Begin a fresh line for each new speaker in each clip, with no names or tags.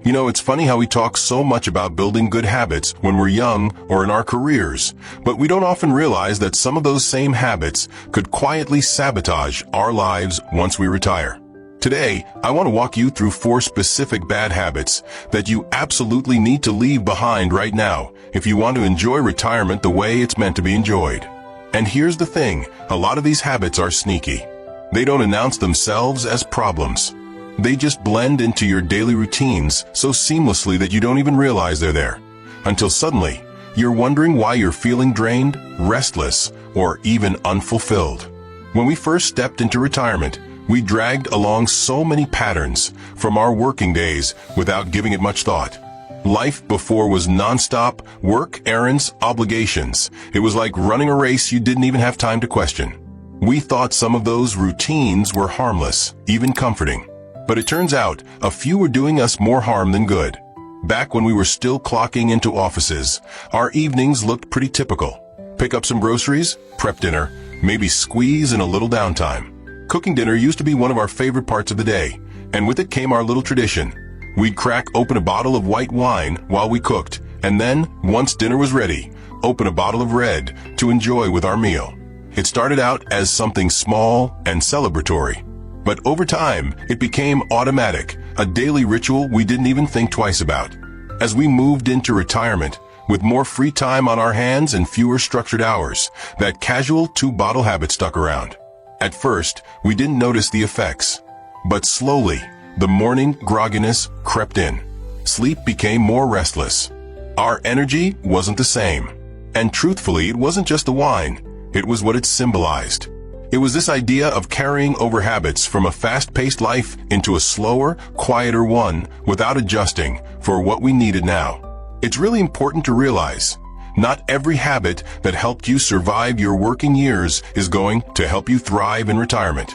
You know, it's funny how we talk so much about building good habits when we're young or in our careers, but we don't often realize that some of those same habits could quietly sabotage our lives once we retire. Today, I want to walk you through 4 specific bad habits that you absolutely need to leave behind right now if you want to enjoy retirement the way it's meant to be enjoyed. And here's the thing, a lot of these habits are sneaky. They don't announce themselves as problems. They just blend into your daily routines so seamlessly that you don't even realize they're there. Until suddenly, you're wondering why you're feeling drained, restless, or even unfulfilled. When we first stepped into retirement, we dragged along so many patterns from our working days without giving it much thought. Life before was nonstop, work, errands, obligations. It was like running a race you didn't even have time to question. We thought some of those routines were harmless, even comforting. But it turns out, a few were doing us more harm than good. Back when we were still clocking into offices, our evenings looked pretty typical. Pick up some groceries, prep dinner, maybe squeeze in a little downtime. Cooking dinner used to be one of our favorite parts of the day, and with it came our little tradition. We'd crack open a bottle of white wine while we cooked, and then, once dinner was ready, open a bottle of red to enjoy with our meal. It started out as something small and celebratory. But over time, it became automatic, a daily ritual we didn't even think twice about. As we moved into retirement, with more free time on our hands and fewer structured hours, that casual 2-bottle habit stuck around. At first, we didn't notice the effects. But slowly, the morning grogginess crept in. Sleep became more restless. Our energy wasn't the same. And truthfully, it wasn't just the wine. It was what it symbolized. It was this idea of carrying over habits from a fast-paced life into a slower, quieter one without adjusting for what we needed now. It's really important to realize, not every habit that helped you survive your working years is going to help you thrive in retirement.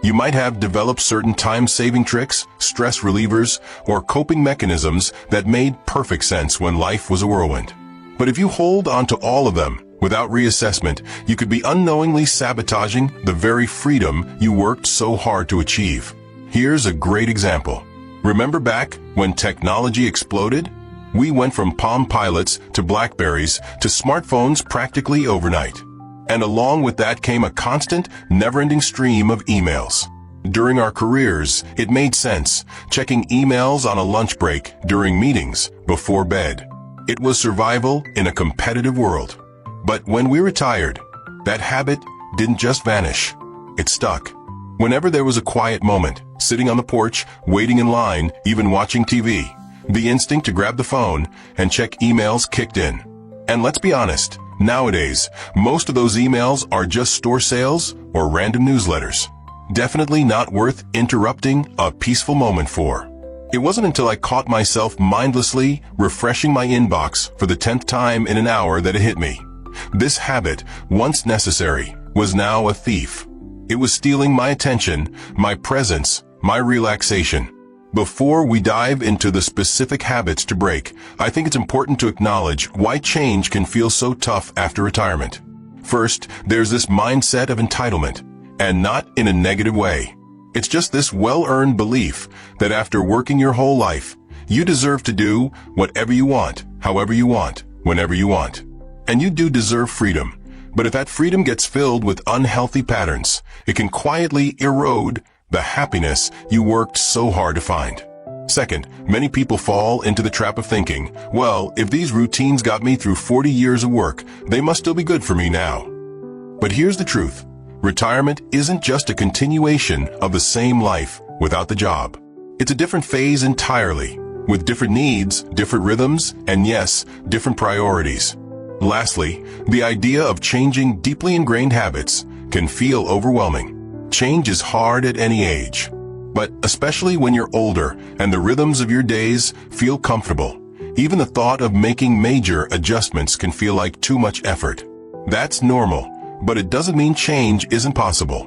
You might have developed certain time-saving tricks, stress relievers, or coping mechanisms that made perfect sense when life was a whirlwind. But if you hold on to all of them, without reassessment, you could be unknowingly sabotaging the very freedom you worked so hard to achieve. Here's a great example. Remember back when technology exploded? We went from Palm Pilots to Blackberries to smartphones practically overnight. And along with that came a constant, never-ending stream of emails. During our careers, it made sense, checking emails on a lunch break, during meetings, before bed. It was survival in a competitive world. But when we retired, that habit didn't just vanish. It stuck. Whenever there was a quiet moment, sitting on the porch, waiting in line, even watching TV, the instinct to grab the phone and check emails kicked in. And let's be honest, nowadays, most of those emails are just store sales or random newsletters. Definitely not worth interrupting a peaceful moment for. It wasn't until I caught myself mindlessly refreshing my inbox for the 10th time in an hour that it hit me. This habit, once necessary, was now a thief. It was stealing my attention, my presence, my relaxation. Before we dive into the specific habits to break, I think it's important to acknowledge why change can feel so tough after retirement. First, there's this mindset of entitlement, and not in a negative way. It's just this well-earned belief that after working your whole life, you deserve to do whatever you want, however you want, whenever you want. And you do deserve freedom, but if that freedom gets filled with unhealthy patterns, it can quietly erode the happiness you worked so hard to find. Second, many people fall into the trap of thinking, well, if these routines got me through 40 years of work, they must still be good for me now. But here's the truth. Retirement isn't just a continuation of the same life without the job. It's a different phase entirely, with different needs, different rhythms, and yes, different priorities. Lastly, the idea of changing deeply ingrained habits can feel overwhelming. Change is hard at any age, but especially when you're older and the rhythms of your days feel comfortable. Even the thought of making major adjustments can feel like too much effort. That's normal, but it doesn't mean change isn't possible.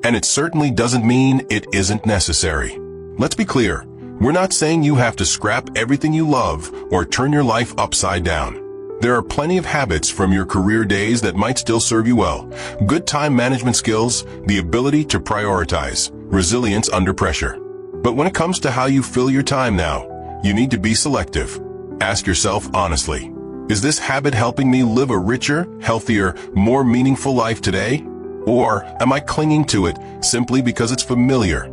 And it certainly doesn't mean it isn't necessary. Let's be clear, we're not saying you have to scrap everything you love or turn your life upside down. There are plenty of habits from your career days that might still serve you well. Good time management skills, the ability to prioritize, resilience under pressure. But when it comes to how you fill your time now, you need to be selective. Ask yourself honestly, is this habit helping me live a richer, healthier, more meaningful life today? Or am I clinging to it simply because it's familiar?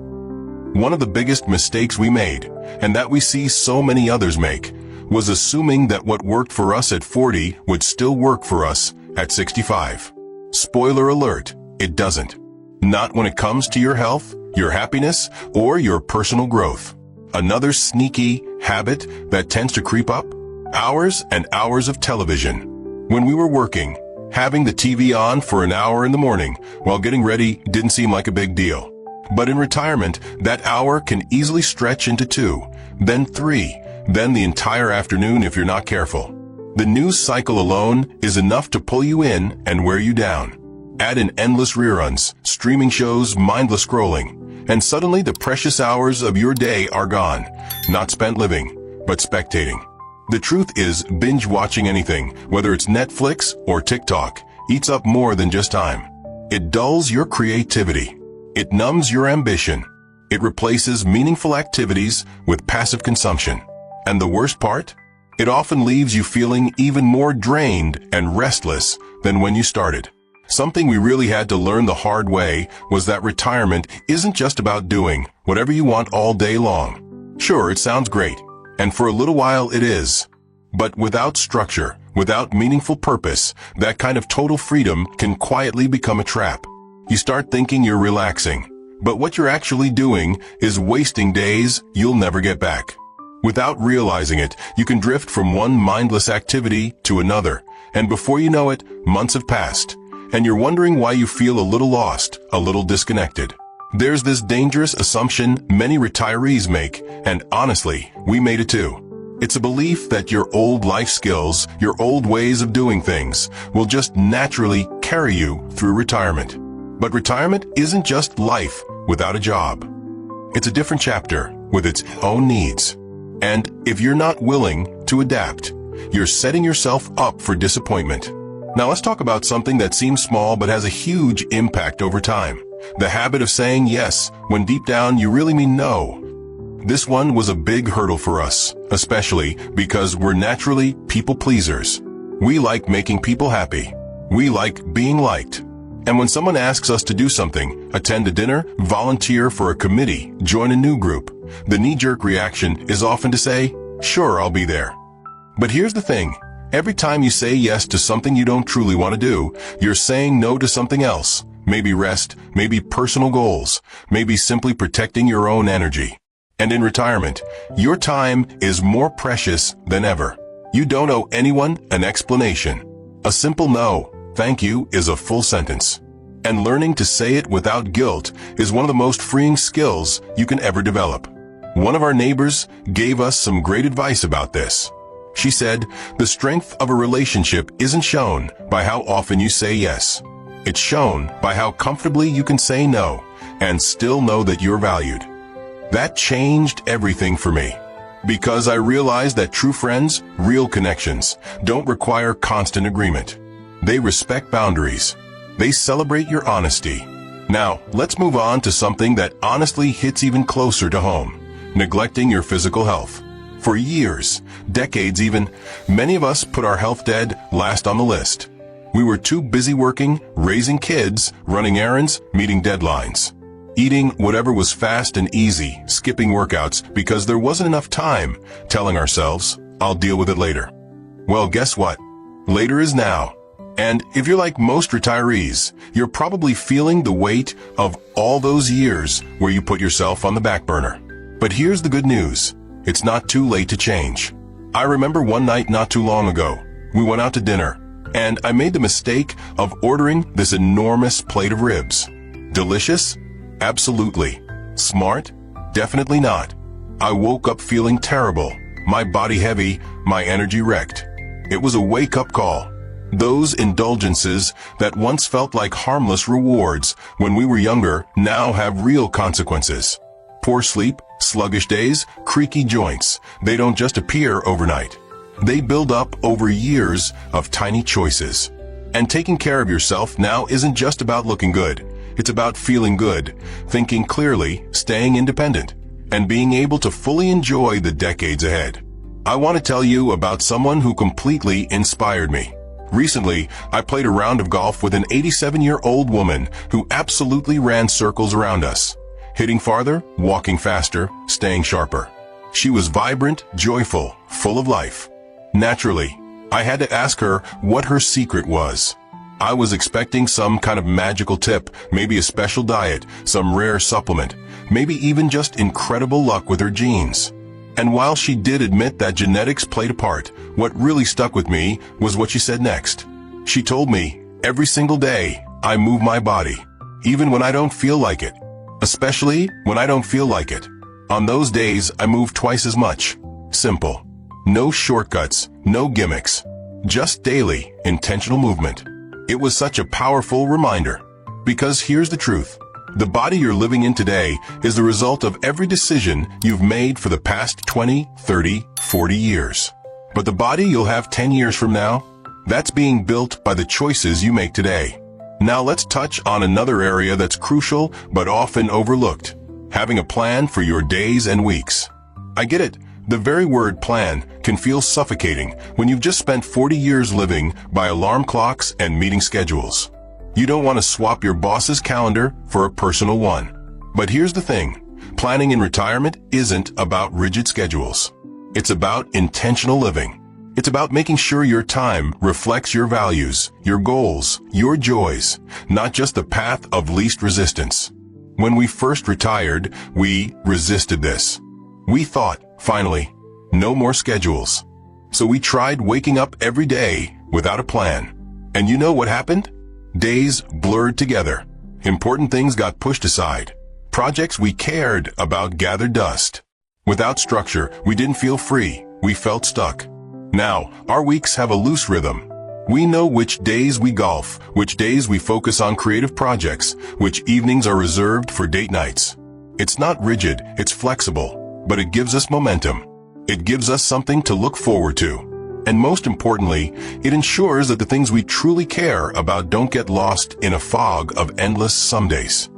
One of the biggest mistakes we made, and that we see so many others make, was assuming that what worked for us at 40 would still work for us at 65. Spoiler alert, it doesn't. Not when it comes to your health, your happiness, or your personal growth. Another sneaky habit that tends to creep up? Hours and hours of television. When we were working, having the TV on for an hour in the morning while getting ready didn't seem like a big deal. But in retirement, that hour can easily stretch into 2, then 3, then the entire afternoon if you're not careful. The news cycle alone is enough to pull you in and wear you down. Add in endless reruns, streaming shows, mindless scrolling, and suddenly the precious hours of your day are gone, not spent living, but spectating. The truth is, binge watching anything, whether it's Netflix or TikTok, eats up more than just time. It dulls your creativity. It numbs your ambition. It replaces meaningful activities with passive consumption. And the worst part? It often leaves you feeling even more drained and restless than when you started. Something we really had to learn the hard way was that retirement isn't just about doing whatever you want all day long. Sure, it sounds great, and for a little while it is. But without structure, without meaningful purpose, that kind of total freedom can quietly become a trap. You start thinking you're relaxing, but what you're actually doing is wasting days you'll never get back. Without realizing it, you can drift from one mindless activity to another, and before you know it, months have passed, and you're wondering why you feel a little lost, a little disconnected. There's this dangerous assumption many retirees make, and honestly, we made it too. It's a belief that your old life skills, your old ways of doing things, will just naturally carry you through retirement. But retirement isn't just life without a job. It's a different chapter with its own needs. And if you're not willing to adapt, you're setting yourself up for disappointment. Now let's talk about something that seems small but has a huge impact over time. The habit of saying yes when deep down you really mean no. This one was a big hurdle for us, especially because we're naturally people pleasers. We like making people happy. We like being liked. And when someone asks us to do something, attend a dinner, volunteer for a committee, join a new group, the knee-jerk reaction is often to say, sure, I'll be there. But here's the thing. Every time you say yes to something you don't truly want to do, you're saying no to something else. Maybe rest, maybe personal goals, maybe simply protecting your own energy. And in retirement, your time is more precious than ever. You don't owe anyone an explanation. A simple no, thank you, is a full sentence. And learning to say it without guilt is one of the most freeing skills you can ever develop. One of our neighbors gave us some great advice about this. She said, the strength of a relationship isn't shown by how often you say yes. It's shown by how comfortably you can say no and still know that you're valued. That changed everything for me, because I realized that true friends, real connections, don't require constant agreement. They respect boundaries. They celebrate your honesty. Now, let's move on to something that honestly hits even closer to home: neglecting your physical health. For years, decades even, many of us put our health dead last on the list. We were too busy working, raising kids, running errands, meeting deadlines. Eating whatever was fast and easy, skipping workouts because there wasn't enough time, telling ourselves, I'll deal with it later. Well, guess what? Later is now. And if you're like most retirees, you're probably feeling the weight of all those years where you put yourself on the back burner. But here's the good news. It's not too late to change. I remember one night not too long ago, we went out to dinner, and I made the mistake of ordering this enormous plate of ribs. Delicious? Absolutely. Smart? Definitely not. I woke up feeling terrible, my body heavy, my energy wrecked. It was a wake-up call. Those indulgences that once felt like harmless rewards when we were younger now have real consequences. Poor sleep, sluggish days, creaky joints. They don't just appear overnight. They build up over years of tiny choices. And taking care of yourself now isn't just about looking good. It's about feeling good, thinking clearly, staying independent. and being able to fully enjoy the decades ahead. I want to tell you about someone who completely inspired me. Recently, I played a round of golf with an 87-year-old woman who absolutely ran circles around us, hitting farther, walking faster, staying sharper. She was vibrant, joyful, full of life. Naturally, I had to ask her what her secret was. I was expecting some kind of magical tip, maybe a special diet, some rare supplement, maybe even just incredible luck with her genes. And while she did admit that genetics played a part, what really stuck with me was what she said next. She told me, "Every single day, I move my body, even when I don't feel like it. Especially when I don't feel like it. On those days, I move twice as much. Simple. No shortcuts, no gimmicks. Just daily, intentional movement." It was such a powerful reminder. Because here's the truth. The body you're living in today is the result of every decision you've made for the past 20, 30, 40 years. But the body you'll have 10 years from now, that's being built by the choices you make today. Now let's touch on another area that's crucial but often overlooked. Having a plan for your days and weeks. I get it. The very word plan can feel suffocating when you've just spent 40 years living by alarm clocks and meeting schedules. You don't want to swap your boss's calendar for a personal one. But here's the thing. Planning in retirement isn't about rigid schedules. It's about intentional living. It's about making sure your time reflects your values, your goals, your joys, not just the path of least resistance. When we first retired, we resisted this. We thought, finally, no more schedules. So we tried waking up every day without a plan. And you know what happened? Days blurred together. Important things got pushed aside. Projects we cared about gathered dust. Without structure, we didn't feel free. We felt stuck. Now, our weeks have a loose rhythm. We know which days we golf, which days we focus on creative projects, which evenings are reserved for date nights. It's not rigid, it's flexible, but it gives us momentum. It gives us something to look forward to. And most importantly, it ensures that the things we truly care about don't get lost in a fog of endless somedays.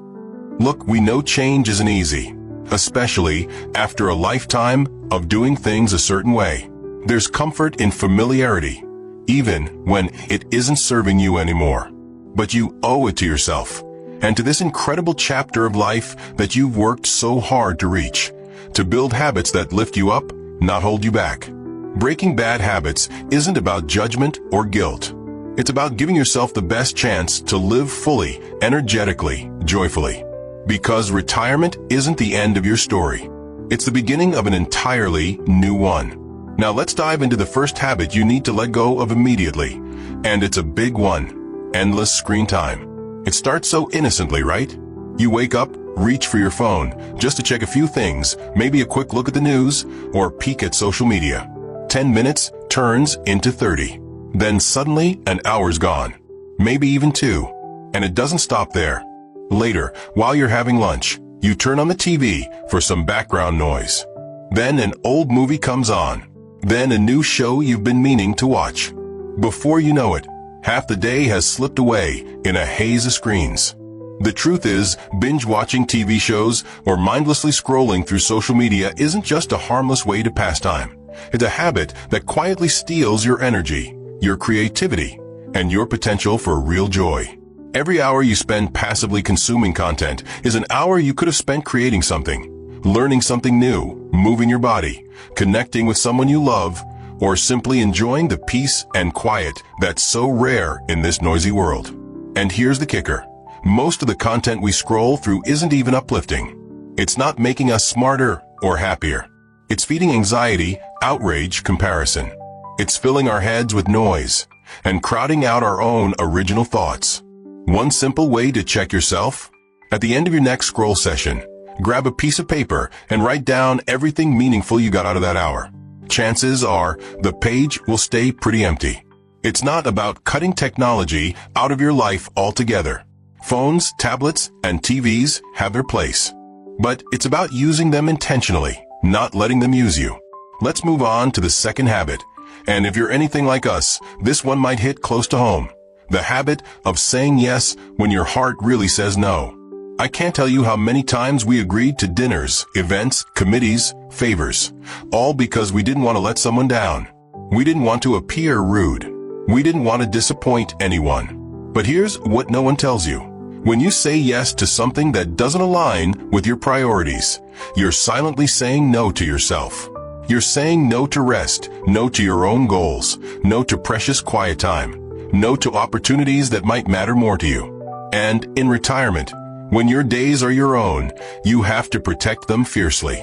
Look, we know change isn't easy, especially after a lifetime of doing things a certain way. There's comfort in familiarity, even when it isn't serving you anymore. But you owe it to yourself, and to this incredible chapter of life that you've worked so hard to reach, to build habits that lift you up, not hold you back. Breaking bad habits isn't about judgment or guilt. It's about giving yourself the best chance to live fully, energetically, joyfully. Because retirement isn't the end of your story. It's the beginning of an entirely new one. Now let's dive into the first habit you need to let go of immediately. And it's a big one. Endless screen time. It starts so innocently, right? You wake up, reach for your phone, just to check a few things, maybe a quick look at the news, or peek at social media. 10 minutes turns into 30. Then suddenly, an hour's gone. Maybe even 2. And it doesn't stop there. Later, while you're having lunch, you turn on the TV for some background noise. Then an old movie comes on. Then a new show you've been meaning to watch. Before you know it, half the day has slipped away in a haze of screens. The truth is, binge-watching TV shows or mindlessly scrolling through social media isn't just a harmless way to pass time. It's a habit that quietly steals your energy, your creativity, and your potential for real joy. Every hour you spend passively consuming content is an hour you could have spent creating something, learning something new, moving your body, connecting with someone you love, or simply enjoying the peace and quiet that's so rare in this noisy world. And here's the kicker. Most of the content we scroll through isn't even uplifting. It's not making us smarter or happier. It's feeding anxiety, outrage, comparison. It's filling our heads with noise and crowding out our own original thoughts. One simple way to check yourself? At the end of your next scroll session, grab a piece of paper and write down everything meaningful you got out of that hour. Chances are the page will stay pretty empty. It's not about cutting technology out of your life altogether. Phones, tablets, and TVs have their place. But it's about using them intentionally, not letting them use you. Let's move on to the second habit. And if you're anything like us, this one might hit close to home. The habit of saying yes when your heart really says no. I can't tell you how many times we agreed to dinners, events, committees, favors, all because we didn't want to let someone down. We didn't want to appear rude. We didn't want to disappoint anyone. But here's what no one tells you. When you say yes to something that doesn't align with your priorities, you're silently saying no to yourself. You're saying no to rest, no to your own goals, no to precious quiet time, no to opportunities that might matter more to you. And in retirement, when your days are your own, you have to protect them fiercely.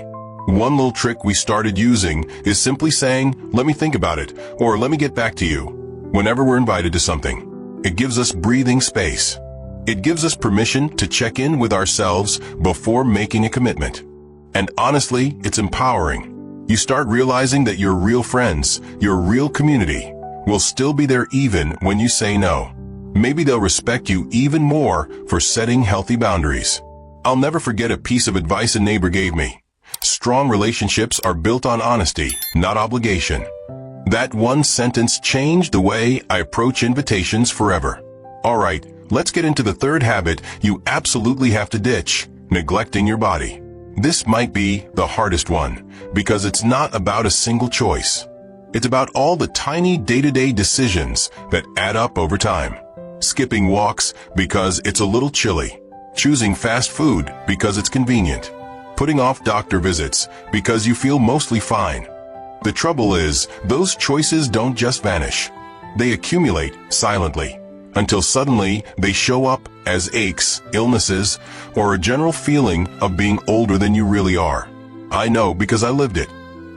One little trick we started using is simply saying, "Let me think about it," or "Let me get back to you," whenever we're invited to something. It gives us breathing space. It gives us permission to check in with ourselves before making a commitment. And honestly, it's empowering. You start realizing that your real friends, your real community, will still be there even when you say no. Maybe they'll respect you even more for setting healthy boundaries. I'll never forget a piece of advice a neighbor gave me. Strong relationships are built on honesty, not obligation. That one sentence changed the way I approach invitations forever. All right, let's get into the third habit you absolutely have to ditch: neglecting your body. This might be the hardest one, because it's not about a single choice. It's about all the tiny day-to-day decisions that add up over time. Skipping walks because it's a little chilly. Choosing fast food because it's convenient. Putting off doctor visits because you feel mostly fine. The trouble is, those choices don't just vanish. They accumulate silently, until suddenly they show up as aches, illnesses, or a general feeling of being older than you really are. I know because I lived it.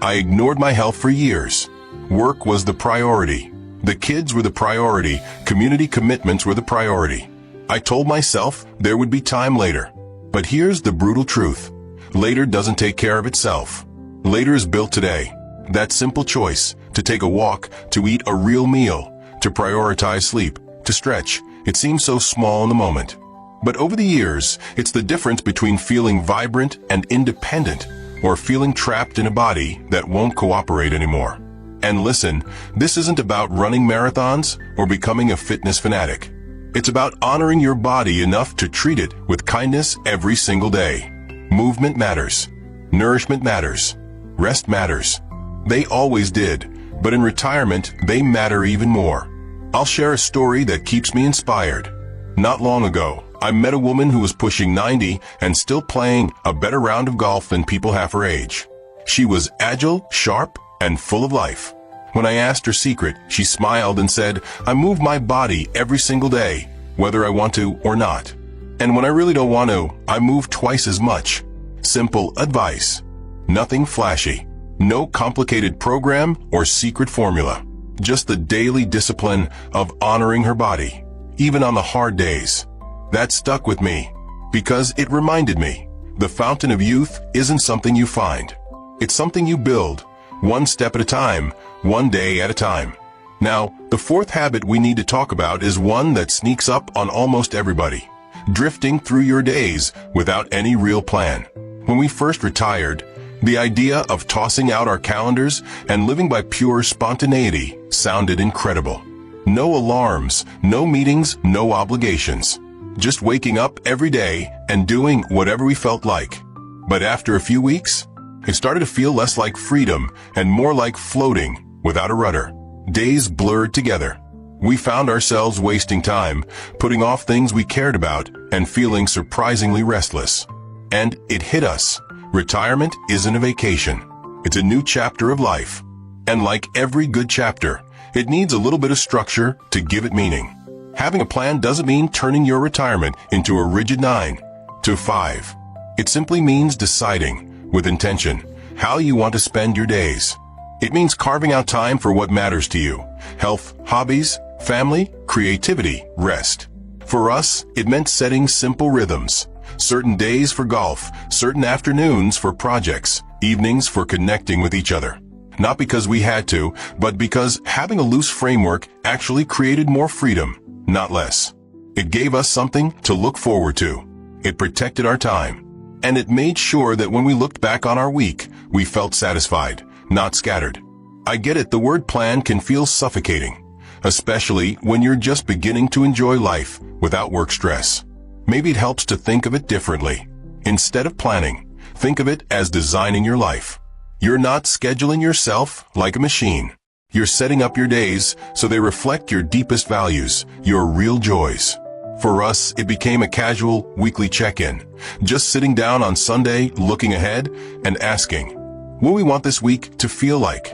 I ignored my health for years. Work was the priority. The kids were the priority. Community commitments were the priority. I told myself there would be time later. But here's the brutal truth. Later doesn't take care of itself. Later is built today. That simple choice, to take a walk, to eat a real meal, to prioritize sleep, to stretch, it seems so small in the moment. But over the years, it's the difference between feeling vibrant and independent, or feeling trapped in a body that won't cooperate anymore. And listen, this isn't about running marathons or becoming a fitness fanatic. It's about honoring your body enough to treat it with kindness every single day. Movement matters. Nourishment matters. Rest matters. They always did, but in retirement, they matter even more. I'll share a story that keeps me inspired. Not long ago, I met a woman who was pushing 90 and still playing a better round of golf than people half her age. She was agile, sharp, and full of life. When I asked her secret, she smiled and said, "I move my body every single day, whether I want to or not. And when I really don't want to, I move twice as much." Simple advice. Nothing flashy. No complicated program or secret formula. Just the daily discipline of honoring her body, even on the hard days. That stuck with me, because it reminded me, the fountain of youth isn't something you find. It's something you build, one step at a time, one day at a time. Now, the fourth habit we need to talk about is one that sneaks up on almost everybody. Drifting through your days without any real plan. When we first retired, the idea of tossing out our calendars and living by pure spontaneity sounded incredible. No alarms, no meetings, no obligations. Just waking up every day and doing whatever we felt like. But after a few weeks, it started to feel less like freedom and more like floating without a rudder. Days blurred together. We found ourselves wasting time, putting off things we cared about, and feeling surprisingly restless. And it hit us. Retirement isn't a vacation. It's a new chapter of life. And like every good chapter, it needs a little bit of structure to give it meaning. Having a plan doesn't mean turning your retirement into a rigid 9 to 5. It simply means deciding, with intention, how you want to spend your days. It means carving out time for what matters to you: health, hobbies, family, creativity, rest. For us, it meant setting simple rhythms. Certain days for golf, certain afternoons for projects, evenings for connecting with each other. Not because we had to, but because having a loose framework actually created more freedom, not less. It gave us something to look forward to. It protected our time. And it made sure that when we looked back on our week, we felt satisfied, not scattered. I get it, the word plan can feel suffocating, especially when you're just beginning to enjoy life without work stress. Maybe it helps to think of it differently. Instead of planning, think of it as designing your life. You're not scheduling yourself like a machine. You're setting up your days so they reflect your deepest values, your real joys. For us, it became a casual, weekly check-in, just sitting down on Sunday, looking ahead, and asking, what do we want this week to feel like?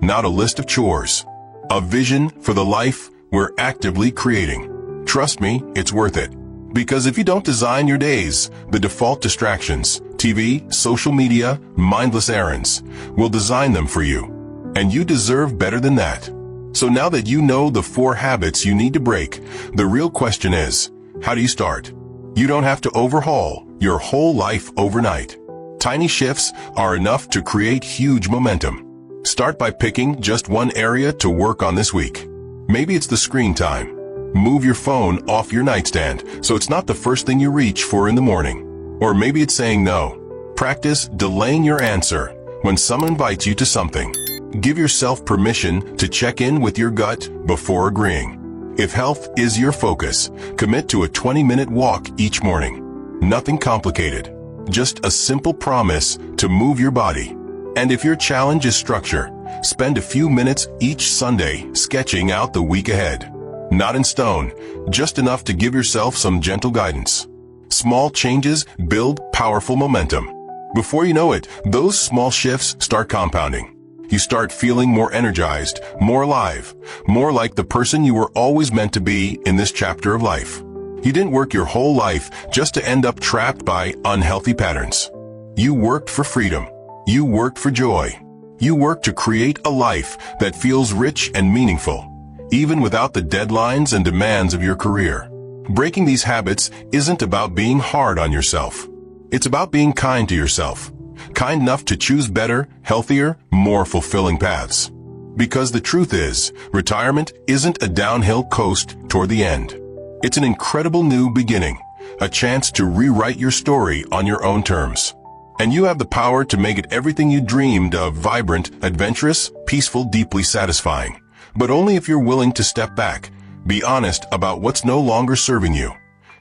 Not a list of chores. A vision for the life we're actively creating. Trust me, it's worth it. Because if you don't design your days, the default distractions, TV, social media, mindless errands, will design them for you. And you deserve better than that. So now that you know the 4 habits you need to break, the real question is, how do you start? You don't have to overhaul your whole life overnight. Tiny shifts are enough to create huge momentum. Start by picking just one area to work on this week. Maybe it's the screen time. Move your phone off your nightstand so it's not the first thing you reach for in the morning. Or maybe it's saying no. Practice delaying your answer when someone invites you to something. Give yourself permission to check in with your gut before agreeing. If health is your focus, commit to a 20-minute walk each morning. Nothing complicated. Just a simple promise to move your body. And if your challenge is structure, spend a few minutes each Sunday sketching out the week ahead. Not in stone, just enough to give yourself some gentle guidance. Small changes build powerful momentum. Before you know it, those small shifts start compounding. You start feeling more energized, more alive, more like the person you were always meant to be in this chapter of life. You didn't work your whole life just to end up trapped by unhealthy patterns. You worked for freedom. You worked for joy. You worked to create a life that feels rich and meaningful, even without the deadlines and demands of your career. Breaking these habits isn't about being hard on yourself. It's about being kind to yourself. Kind enough to choose better, healthier, more fulfilling paths. Because the truth is, retirement isn't a downhill coast toward the end. It's an incredible new beginning, a chance to rewrite your story on your own terms. And you have the power to make it everything you dreamed of: vibrant, adventurous, peaceful, deeply satisfying. But only if you're willing to step back, be honest about what's no longer serving you,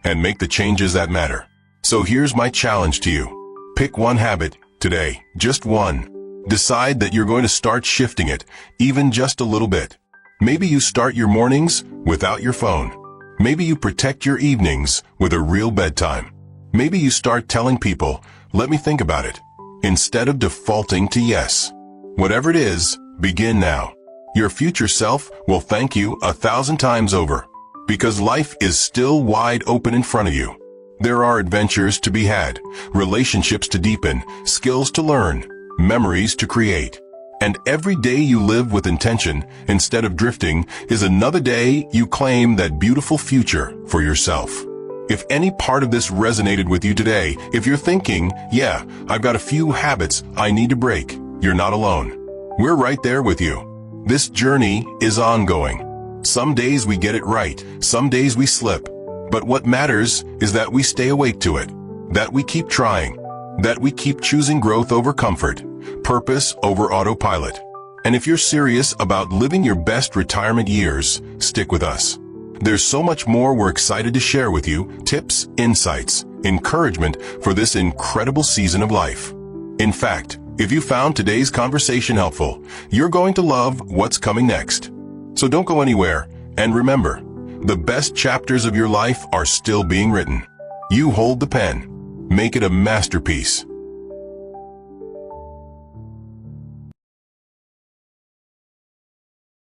and make the changes that matter. So here's my challenge to you. Pick one habit today, just one. Decide that you're going to start shifting it, even just a little bit. Maybe you start your mornings without your phone. Maybe you protect your evenings with a real bedtime. Maybe you start telling people, "Let me think about it," instead of defaulting to yes. Whatever it is, begin now. Your future self will thank you 1,000 times over, because life is still wide open in front of you. There are adventures to be had, relationships to deepen, skills to learn, memories to create. And every day you live with intention instead of drifting is another day you claim that beautiful future for yourself. If any part of this resonated with you today, if you're thinking, yeah, I've got a few habits I need to break, you're not alone. We're right there with you. This journey is ongoing. Some days we get it right, some days we slip. But what matters is that we stay awake to it, that we keep trying, that we keep choosing growth over comfort, purpose over autopilot. And if you're serious about living your best retirement years, stick with us. There's so much more we're excited to share with you: tips, insights, encouragement for this incredible season of life. In fact, if you found today's conversation helpful, you're going to love what's coming next. So don't go anywhere, and remember, the best chapters of your life are still being written. You hold the pen. Make it a masterpiece.